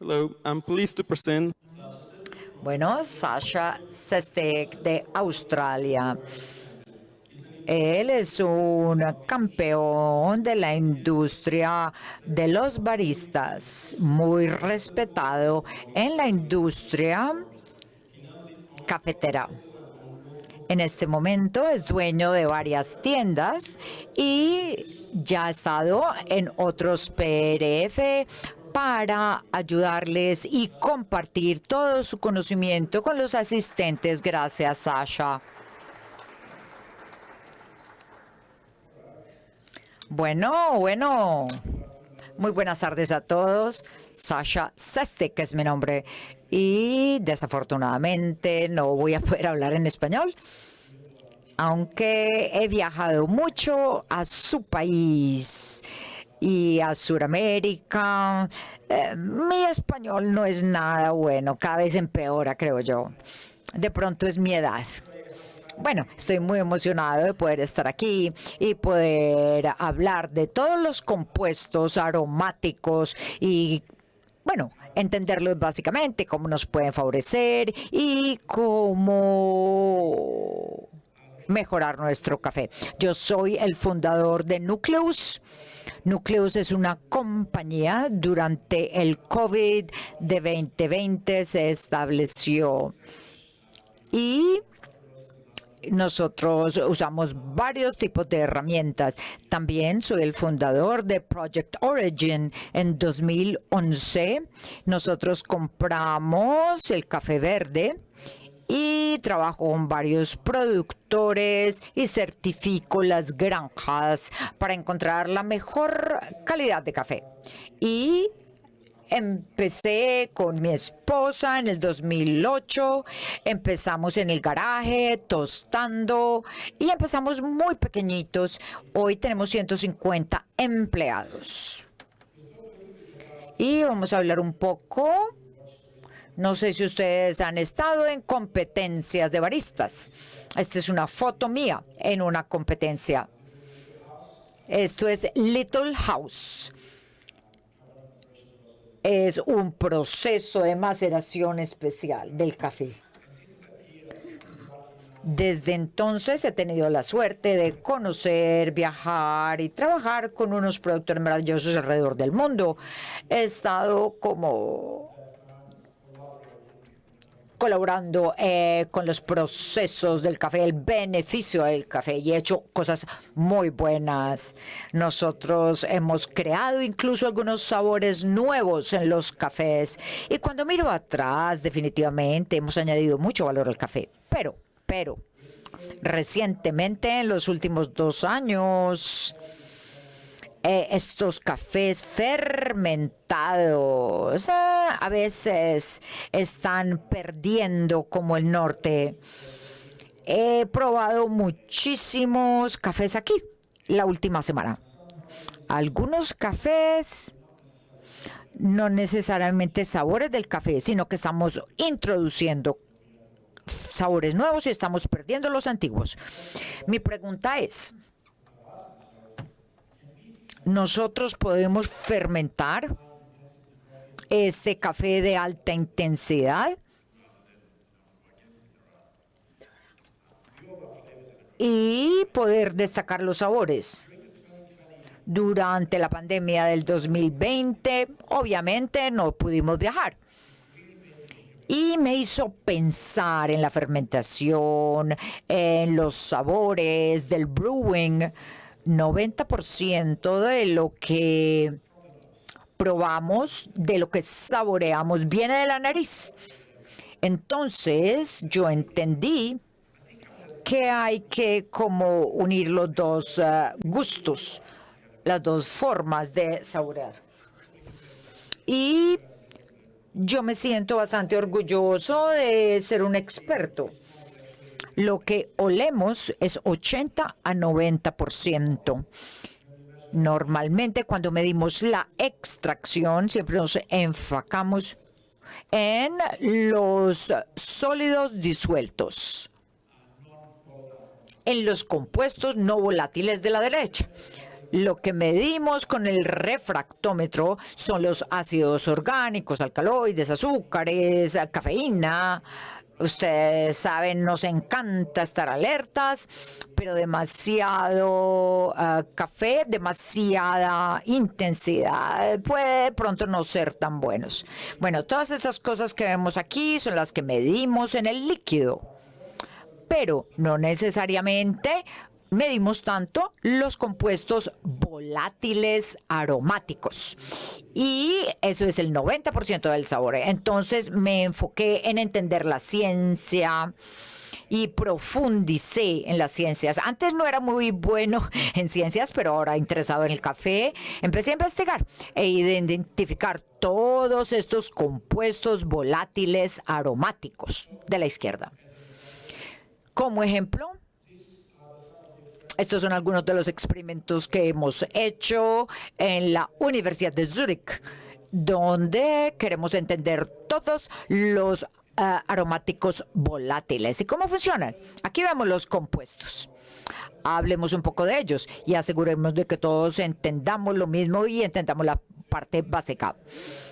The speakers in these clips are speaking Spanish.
Hello, I'm pleased to present. Bueno, Sasha Sestek de Australia. Él es un campeón de la industria de los baristas, muy respetado en la industria cafetera. En este momento es dueño de varias tiendas y ya ha estado en otros PRF para ayudarles y compartir todo su conocimiento con los asistentes. Gracias, Sasha. Bueno, muy buenas tardes a todos. Sasha Sestek es mi nombre y desafortunadamente no voy a poder hablar en español, aunque he viajado mucho a su país y a Sudamérica. Mi español no es nada bueno, cada vez empeora, creo yo. De pronto es mi edad. Bueno, estoy muy emocionado de poder estar aquí y poder hablar de todos los compuestos aromáticos y, bueno, entenderlos básicamente, cómo nos pueden favorecer y cómo mejorar nuestro café. Yo soy el fundador de Nucleus. Nucleus es una compañía. Durante el COVID de 2020 se estableció y nosotros usamos varios tipos de herramientas. También soy el fundador de Project Origin. En 2011 nosotros compramos el café verde y trabajo con varios productores y certifico las granjas para encontrar la mejor calidad de café. Y empecé con mi esposa en el 2008, empezamos en el garaje, tostando, y empezamos muy pequeñitos. Hoy tenemos 150 empleados. Y vamos a hablar un poco, no sé si ustedes han estado en competencias de baristas. Esta es una foto mía en una competencia. Esto es Little House. Es un proceso de maceración especial del café. Desde entonces he tenido la suerte de conocer, viajar y trabajar con unos productores maravillosos alrededor del mundo. He estado como colaborando con los procesos del café, el beneficio del café, y he hecho cosas muy buenas. Nosotros hemos creado incluso algunos sabores nuevos en los cafés, y cuando miro atrás, definitivamente hemos añadido mucho valor al café. Pero, recientemente, en los últimos 2 años, estos cafés fermentados a veces están perdiendo como el norte. He probado muchísimos cafés aquí la última semana. Algunos cafés no necesariamente sabores del café, sino que estamos introduciendo sabores nuevos y estamos perdiendo los antiguos. Mi pregunta es, ¿nosotros podemos fermentar este café de alta intensidad y poder destacar los sabores? Durante la pandemia del 2020, obviamente no pudimos viajar. Y me hizo pensar en la fermentación, en los sabores del brewing. 90% de lo que probamos, de lo que saboreamos, viene de la nariz. Entonces, yo entendí que hay que como unir los dos gustos, las dos formas de saborear. Y yo me siento bastante orgulloso de ser un experto. Lo que olemos es 80 a 90%. Normalmente, cuando medimos la extracción, siempre nos enfocamos en los sólidos disueltos, en los compuestos no volátiles de la derecha. Lo que medimos con el refractómetro son los ácidos orgánicos, alcaloides, azúcares, cafeína. Ustedes saben, nos encanta estar alertas, pero demasiado café, demasiada intensidad puede de pronto no ser tan buenos. Bueno, todas estas cosas que vemos aquí son las que medimos en el líquido, pero no necesariamente medimos tanto los compuestos volátiles aromáticos. Y eso es el 90% del sabor. Entonces me enfoqué en entender la ciencia y profundicé en las ciencias. Antes no era muy bueno en ciencias, pero ahora interesado en el café, empecé a investigar e identificar todos estos compuestos volátiles aromáticos de la izquierda. Como ejemplo, estos son algunos de los experimentos que hemos hecho en la Universidad de Zúrich, donde queremos entender todos los aromáticos volátiles y cómo funcionan. Aquí vemos los compuestos. Hablemos un poco de ellos y aseguremos de que todos entendamos lo mismo y entendamos la parte básica.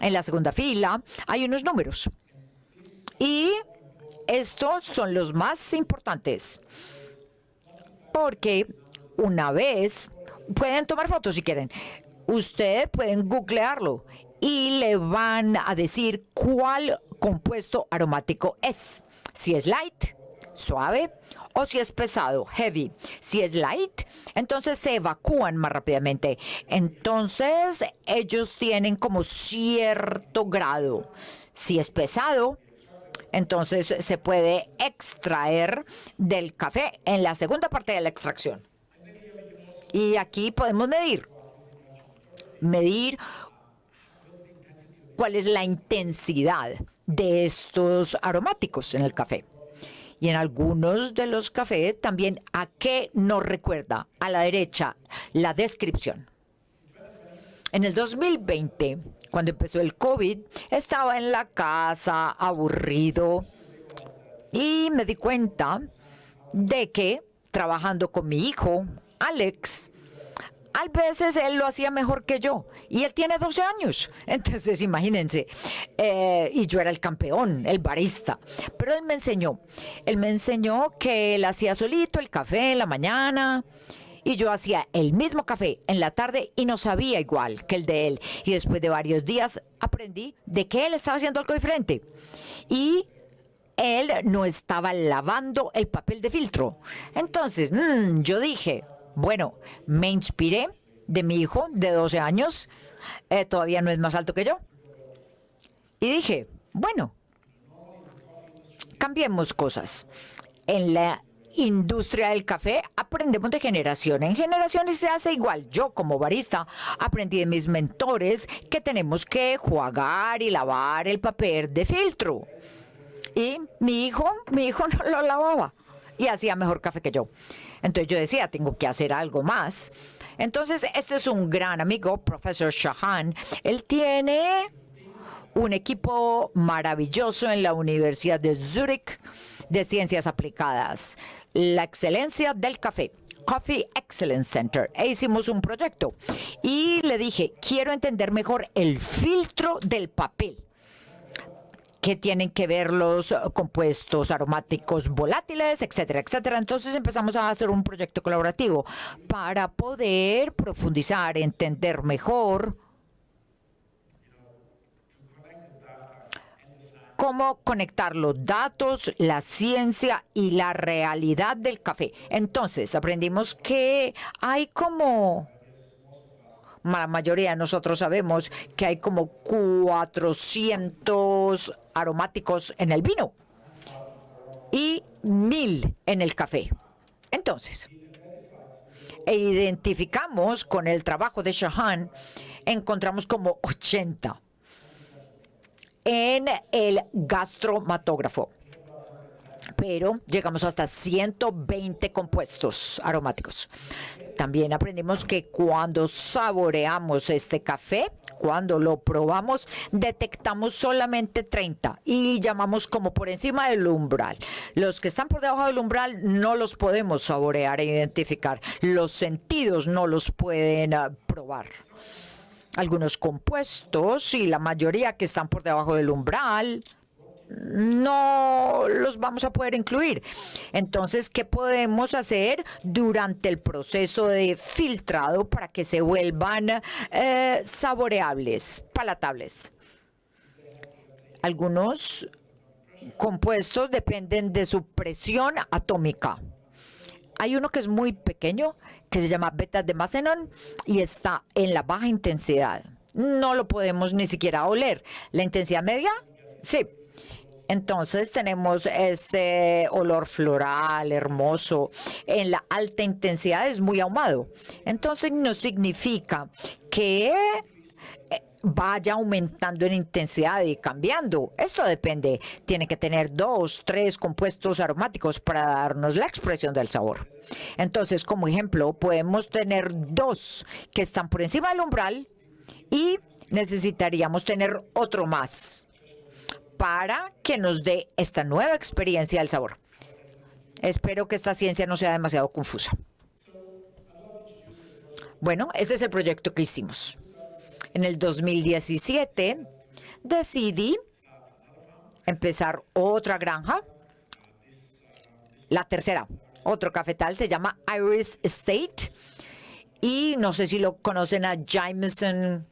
En la segunda fila hay unos números y estos son los más importantes, porque una vez, pueden tomar fotos si quieren, ustedes pueden googlearlo y le van a decir cuál compuesto aromático es. Si es light, suave, o si es pesado, heavy. Si es light, entonces se evacúan más rápidamente. Entonces ellos tienen como cierto grado. Si es pesado, entonces se puede extraer del café en la segunda parte de la extracción. Y aquí podemos medir cuál es la intensidad de estos aromáticos en el café. Y en algunos de los cafés también a qué nos recuerda. A la derecha, la descripción. En el 2020, cuando empezó el COVID, estaba en la casa aburrido y me di cuenta de que trabajando con mi hijo, Alex, a veces él lo hacía mejor que yo y él tiene 12 años. Entonces, imagínense, y yo era el campeón, el barista. Pero él me enseñó que él hacía solito el café en la mañana. Y yo hacía el mismo café en la tarde y no sabía igual que el de él. Y después de varios días aprendí de que él estaba haciendo algo diferente. Y él no estaba lavando el papel de filtro. Entonces, yo dije, bueno, me inspiré de mi hijo de 12 años. Todavía no es más alto que yo. Y dije, bueno, cambiemos cosas. En la industria del café aprendemos de generación en generación y se hace igual. Yo como barista aprendí de mis mentores que tenemos que jugar y lavar el papel de filtro. Y mi hijo no lo lavaba y hacía mejor café que yo. Entonces yo decía, tengo que hacer algo más. Entonces este es un gran amigo, Profesor Shahan. Él tiene un equipo maravilloso en la Universidad de Zúrich de Ciencias Aplicadas, la excelencia del café, Coffee Excellence Center. E hicimos un proyecto y le dije, quiero entender mejor el filtro del papel. ¿Qué tienen que ver los compuestos aromáticos volátiles, etcétera, etcétera? Entonces empezamos a hacer un proyecto colaborativo para poder profundizar, entender mejor cómo conectar los datos, la ciencia y la realidad del café. Entonces, aprendimos que hay como, la mayoría de nosotros sabemos que hay como 400 aromáticos en el vino y 1000 en el café. Entonces, identificamos con el trabajo de Shahan, encontramos como 80 en el gastromatógrafo. pero llegamos hasta 120 compuestos aromáticos. También aprendimos que cuando saboreamos este café, cuando lo probamos, detectamos solamente 30 y llamamos como por encima del umbral. Los que están por debajo del umbral no los podemos saborear e identificar. Los sentidos no los pueden probar. Algunos compuestos y la mayoría que están por debajo del umbral no los vamos a poder incluir. Entonces, ¿qué podemos hacer durante el proceso de filtrado para que se vuelvan saboreables, palatables? Algunos compuestos dependen de su presión atómica. Hay uno que es muy pequeño, que se llama beta-demascenon y está en la baja intensidad. No lo podemos ni siquiera oler. ¿La intensidad media? Sí. Entonces tenemos este olor floral hermoso. En la alta intensidad es muy ahumado. Entonces no significa que vaya aumentando en intensidad y cambiando. Esto depende. Tiene que tener 2, 3 compuestos aromáticos para darnos la expresión del sabor. Entonces, como ejemplo, podemos tener 2 que están por encima del umbral y necesitaríamos tener otro más para que nos dé esta nueva experiencia del sabor. Espero que esta ciencia no sea demasiado confusa. Bueno, este es el proyecto que hicimos. En el 2017 decidí empezar otra granja, la tercera, otro cafetal, se llama Iris Estate, y no sé si lo conocen a Jameson,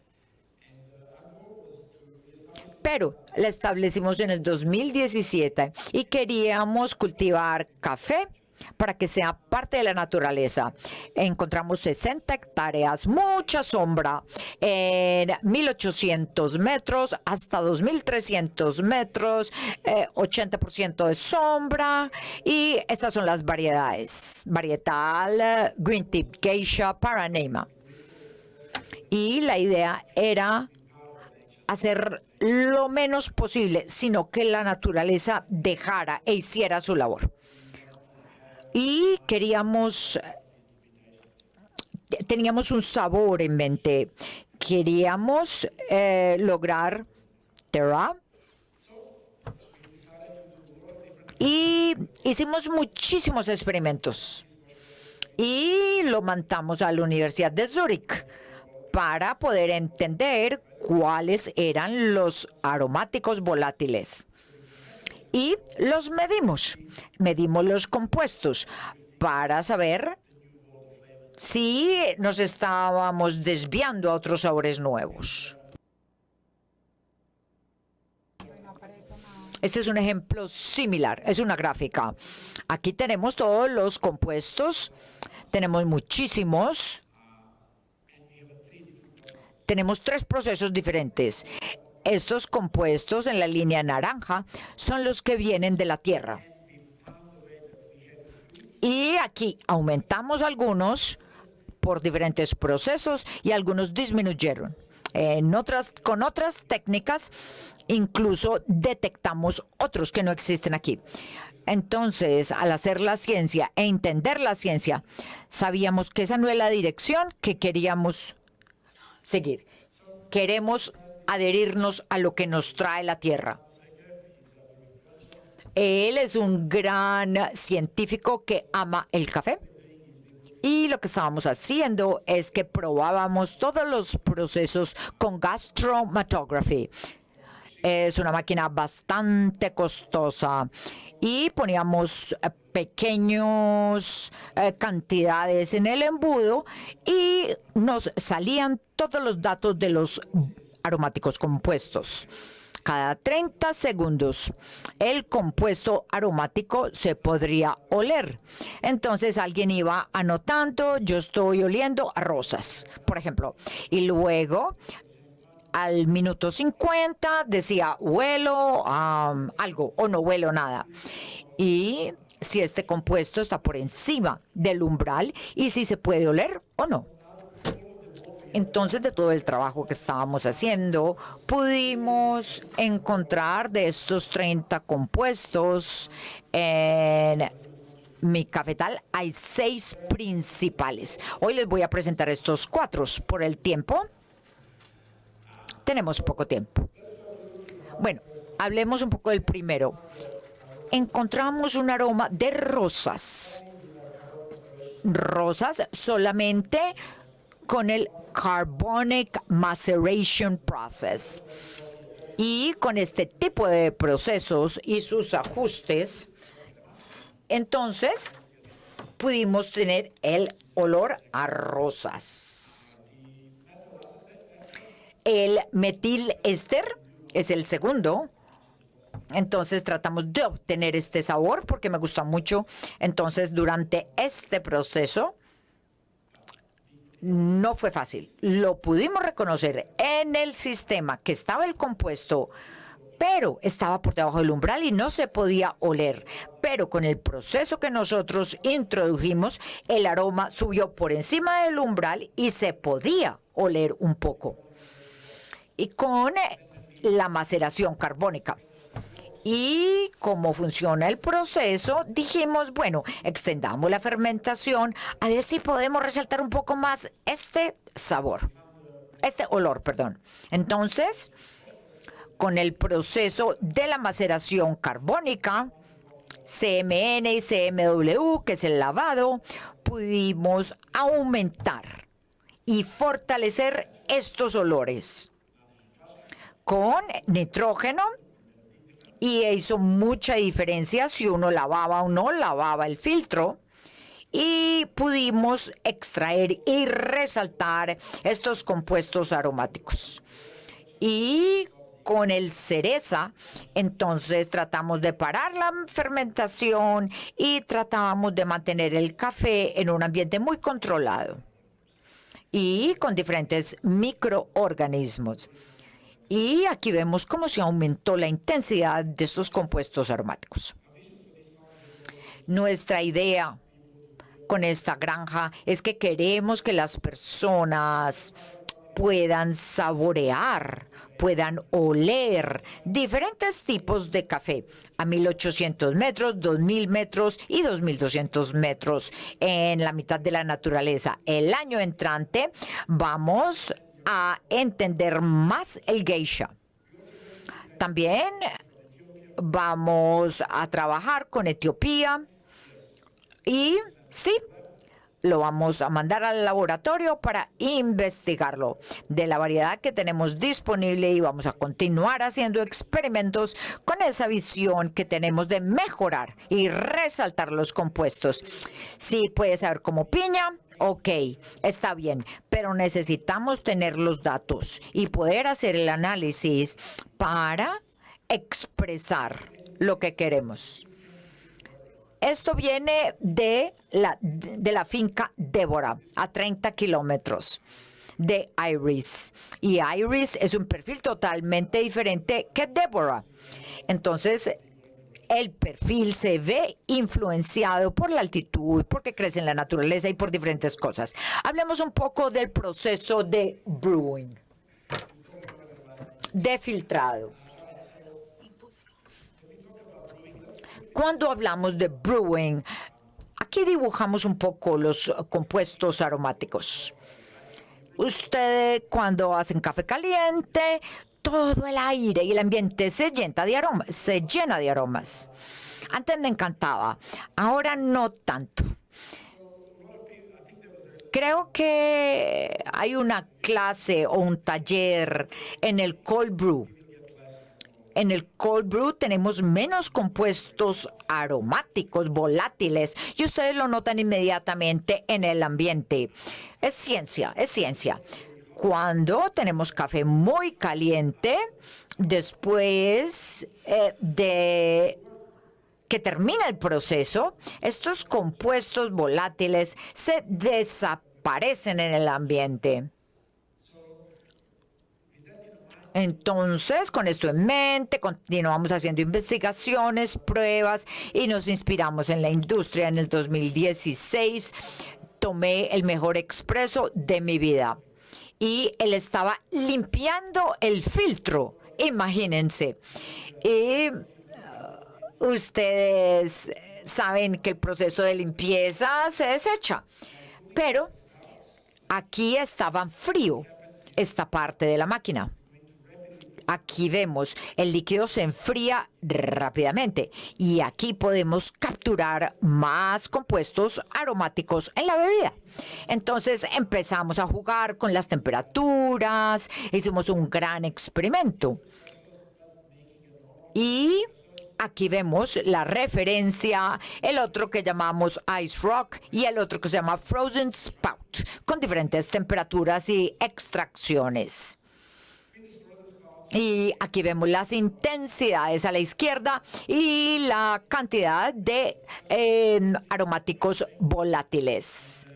pero la establecimos en el 2017 y queríamos cultivar café para que sea parte de la naturaleza. Encontramos 60 hectáreas, mucha sombra, en 1.800 metros hasta 2.300 metros, 80% de sombra, y estas son las variedades: varietal, green tip, geisha, paranema. Y la idea era hacer lo menos posible, sino que la naturaleza dejara e hiciera su labor. Y teníamos un sabor en mente. Queríamos lograr terroir. Y hicimos muchísimos experimentos. Y lo mandamos a la Universidad de Zúrich para poder entender cuáles eran los aromáticos volátiles. Y los medimos. Medimos los compuestos para saber si nos estábamos desviando a otros sabores nuevos. Este es un ejemplo similar, es una gráfica. Aquí tenemos todos los compuestos, tenemos muchísimos. Tenemos 3 procesos diferentes. Estos compuestos en la línea naranja son los que vienen de la tierra. Y aquí aumentamos algunos por diferentes procesos y algunos disminuyeron. Con otras técnicas, incluso detectamos otros que no existen aquí. Entonces, al hacer la ciencia e entender la ciencia, sabíamos que esa no es la dirección que queríamos seguir. Queremos adherirnos a lo que nos trae la tierra. Él es un gran científico que ama el café. Y lo que estábamos haciendo es que probábamos todos los procesos con gas chromatography. Es una máquina bastante costosa y poníamos pequeñas cantidades en el embudo y nos salían todos los datos de los aromáticos compuestos. Cada 30 segundos el compuesto aromático se podría oler. Entonces alguien iba anotando: yo estoy oliendo a rosas, por ejemplo. Y luego al minuto 50 decía: huelo a algo o no huelo nada. Y si este compuesto está por encima del umbral y si se puede oler o no. Entonces, de todo el trabajo que estábamos haciendo, pudimos encontrar de estos 30 compuestos en mi cafetal hay 6 principales. Hoy les voy a presentar estos 4 por el tiempo. Tenemos poco tiempo. Bueno, hablemos un poco del primero. Encontramos un aroma de rosas. Rosas solamente con el Carbonic Maceration Process. Y con este tipo de procesos y sus ajustes, entonces pudimos tener el olor a rosas. El metil-éster es el segundo. Entonces tratamos de obtener este sabor porque me gusta mucho. Entonces durante este proceso no fue fácil. Lo pudimos reconocer en el sistema que estaba el compuesto, pero estaba por debajo del umbral y no se podía oler. Pero con el proceso que nosotros introdujimos, el aroma subió por encima del umbral y se podía oler un poco. Y con la maceración carbónica y cómo funciona el proceso, dijimos, bueno, extendamos la fermentación a ver si podemos resaltar un poco más este olor, perdón. Entonces, con el proceso de la maceración carbónica, CMN y CMW, que es el lavado, pudimos aumentar y fortalecer estos olores con nitrógeno. Y hizo mucha diferencia si uno lavaba o no lavaba el filtro. Y pudimos extraer y resaltar estos compuestos aromáticos. Y con el cereza, entonces tratamos de parar la fermentación y tratábamos de mantener el café en un ambiente muy controlado y con diferentes microorganismos. Y aquí vemos cómo se aumentó la intensidad de estos compuestos aromáticos. Nuestra idea con esta granja es que queremos que las personas puedan saborear, puedan oler diferentes tipos de café a 1.800 metros, 2.000 metros y 2.200 metros en la mitad de la naturaleza. El año entrante vamos a entender más el geisha. También vamos a trabajar con Etiopía y sí, lo vamos a mandar al laboratorio para investigarlo de la variedad que tenemos disponible y vamos a continuar haciendo experimentos con esa visión que tenemos de mejorar y resaltar los compuestos. Sí, puede saber como piña. Ok, está bien, pero necesitamos tener los datos y poder hacer el análisis para expresar lo que queremos. Esto viene de la finca Débora, a 30 kilómetros de Iris. Y Iris es un perfil totalmente diferente que Débora. Entonces, el perfil se ve influenciado por la altitud, porque crece en la naturaleza y por diferentes cosas. Hablemos un poco del proceso de brewing, de filtrado. Cuando hablamos de brewing, aquí dibujamos un poco los compuestos aromáticos. Ustedes cuando hacen café caliente, todo el aire y el ambiente se llena de aromas. Antes me encantaba, ahora no tanto. Creo que hay una clase o un taller en el cold brew. En el cold brew tenemos menos compuestos aromáticos, volátiles, y ustedes lo notan inmediatamente en el ambiente. Es ciencia, es ciencia. Cuando tenemos café muy caliente, después de que termina el proceso, estos compuestos volátiles se desaparecen en el ambiente. Entonces, con esto en mente, continuamos haciendo investigaciones, pruebas y nos inspiramos en la industria. En el 2016 tomé el mejor expreso de mi vida y él estaba limpiando el filtro, imagínense. Y ustedes saben que el proceso de limpieza se desecha, pero aquí estaba frío esta parte de la máquina. Aquí vemos, el líquido se enfría rápidamente y aquí podemos capturar más compuestos aromáticos en la bebida. Entonces empezamos a jugar con las temperaturas, hicimos un gran experimento. Y aquí vemos la referencia, el otro que llamamos Ice Rock y el otro que se llama Frozen Spout, con diferentes temperaturas y extracciones. Y aquí vemos las intensidades a la izquierda y la cantidad de aromáticos volátiles.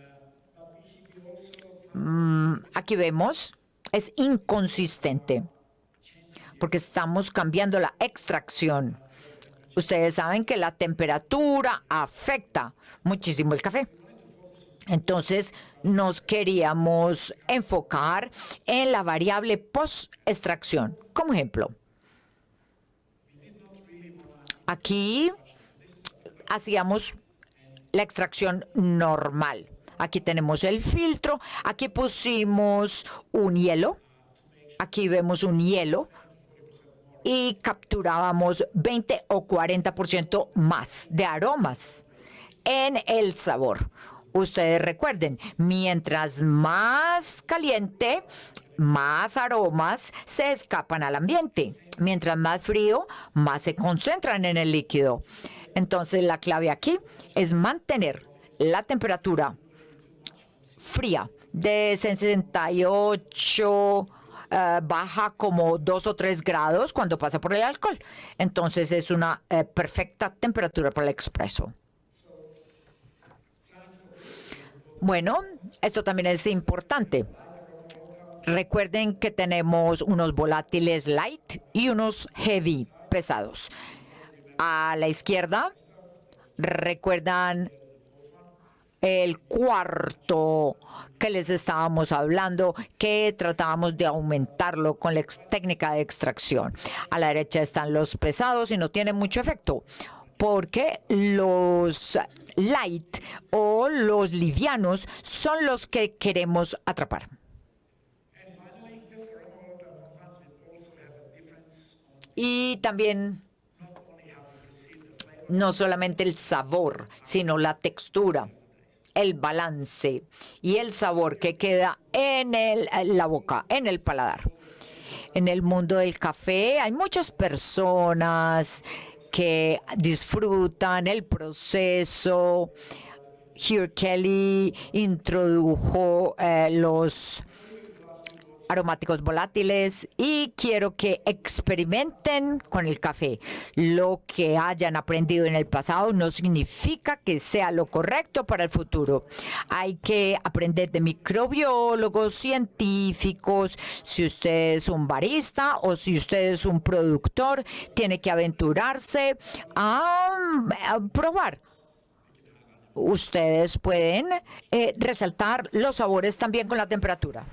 Aquí vemos, es inconsistente, porque estamos cambiando la extracción. Ustedes saben que la temperatura afecta muchísimo el café. Entonces, nos queríamos enfocar en la variable post-extracción. Como ejemplo, aquí hacíamos la extracción normal. Aquí tenemos el filtro, aquí pusimos un hielo, aquí vemos un hielo y capturábamos 20 o 40% más de aromas en el sabor. Ustedes recuerden, mientras más caliente, más aromas se escapan al ambiente. Mientras más frío, más se concentran en el líquido. Entonces, la clave aquí es mantener la temperatura fría de 68, baja como 2 o 3 grados cuando pasa por el alcohol. Entonces, es una perfecta temperatura para el expreso. Bueno, esto también es importante. Recuerden que tenemos unos volátiles light y unos heavy, pesados. A la izquierda, recuerdan el cuarto que les estábamos hablando, que tratábamos de aumentarlo con la técnica de extracción. A la derecha están los pesados y no tienen mucho efecto, porque los light o los livianos son los que queremos atrapar. Y también no solamente el sabor, sino la textura, el balance y el sabor que queda en la boca, en el paladar. En el mundo del café hay muchas personas que disfrutan el proceso. Hugh Kelly introdujo los aromáticos volátiles y quiero que experimenten con el café. Lo que hayan aprendido en el pasado no significa que sea lo correcto para el futuro. Hay que aprender de microbiólogos, científicos. Si usted es un barista o si usted es un productor, tiene que aventurarse a probar. Ustedes pueden resaltar los sabores también con la temperatura.